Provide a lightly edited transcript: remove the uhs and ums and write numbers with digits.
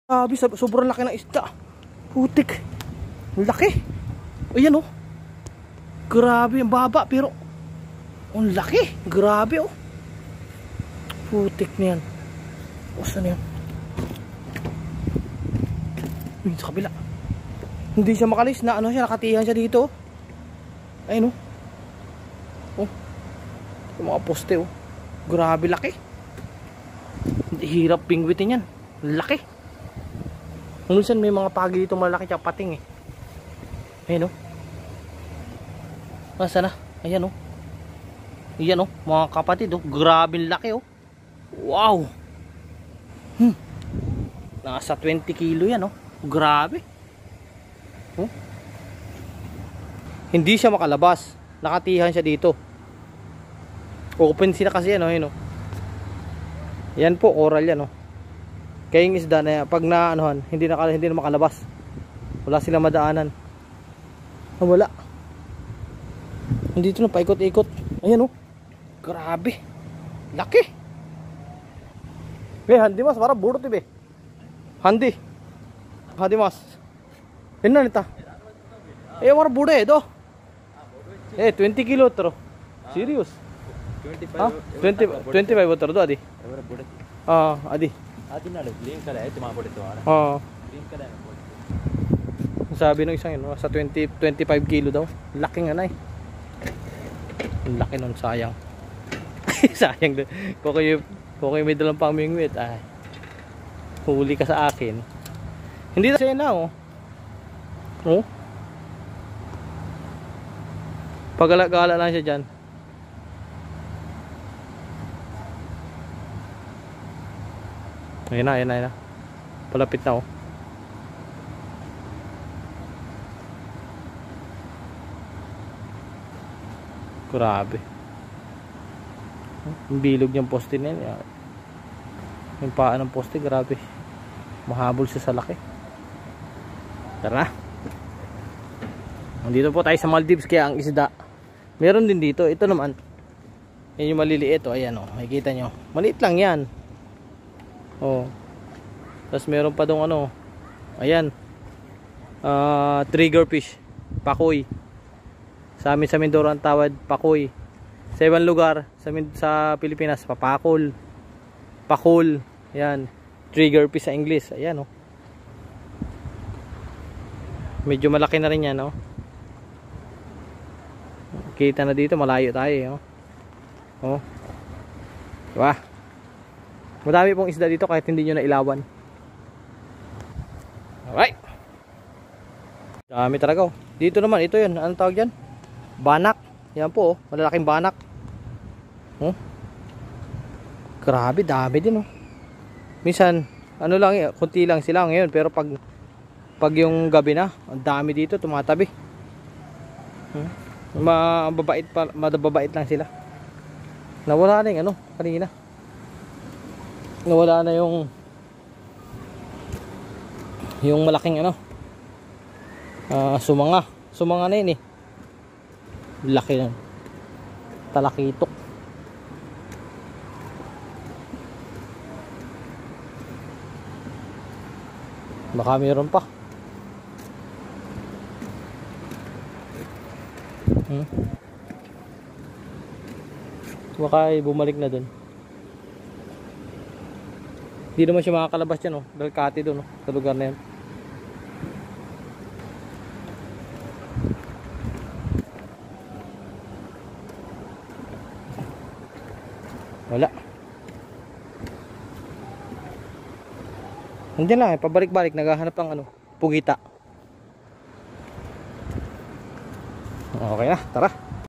Sabi, sobrang laki ng isda. Putik. Ang laki. Ayan oh. Grabe, ang baba pero ang laki. Grabe oh. Putik niyan. O, saan yan? Ayun, sa kabila. Hindi siya makalis na ano siya, nakatihan siya dito. Ayun oh. Oh. Yung mga poste oh. Grabe laki. Hindi hirap pingwitin yan. Laki. Minsan may mga pagi dito malaki tsaka pating eh. Ayun oh. Nasaan na? Ayan oh. Ayan oh, mga kapatid oh. Grabe laki oh. Wow. Nasa 20 kilo yan oh. Grabe. Oh. Hindi siya makalabas. Nakatihan siya dito. Open sila kasi yan oh. Ayun oh. Yan po, coral yan oh. Kaya yung isda na yan, pag naanohan, hindi na makalabas. Wala silang madaanan. Wala. Nandito na paikot-ikot. Ayan oh. Grabe. Laki. Handi mas, parang burot eh. Handi mas. Yan na nita. Parang burot eh, do. 20 kilo taro. Serious. 25 taro do, adi. Adi. Sabi ng isang yun, sa 25 kilo daw. Laki nga na eh. Laki nun, sayang. Sayang doon. Kung kayo may dalang pamingwit, ay huli ka sa akin. Hindi na siya na oh. Oh. Pagala-gala lang siya dyan. Ayan na. Palapit na oh. Grabe. Yung bilog niyang poste na yan. Yung paa ng poste, grabe. Mahabol siya sa laki. Tara na. Nandito po tayo sa Maldives, kaya ang isda meron din dito. Ito naman, yan yung maliliit oh. Ayan oh, makikita nyo. Maliit lang yan oh. Tapos meron pa dong ano. Ayan, trigger fish, pakoy. Sa amin sa Mindoro ang tawad pakoy. Sa ibang lugar sa Pilipinas, papakol, pakul. Ayan, trigger fish sa English. Ayan oh. Medyo malaki na rin yan oh. Kita na dito, malayo tayo oh. Oh. Diba? Madami pong isda dito kahit hindi nyo na ilawan. Alright. Dami talaga oh. Dito naman, ito yun, anong tawag dyan? Banak. Yan po oh, malalaking banak oh. Grabe, dami din oh. Minsan, ano lang, kunti lang sila ngayon. Pero pag yung gabi na, ang dami dito, tumatabi. Mababait lang sila. Nawala na yung ano, kanina. Nawala na yung malaking ano, sumanga na yun eh. Laki na, talakitok. Baka mayroon pa. Baka bumalik na dun. Hindi naman siya makakalabas dyan oh. Dalkati dun oh, sa lugar na yan. Wala. Nandiyan lang eh, pabalik-balik, naghahanap ng ano, pugita. Okay na, tara.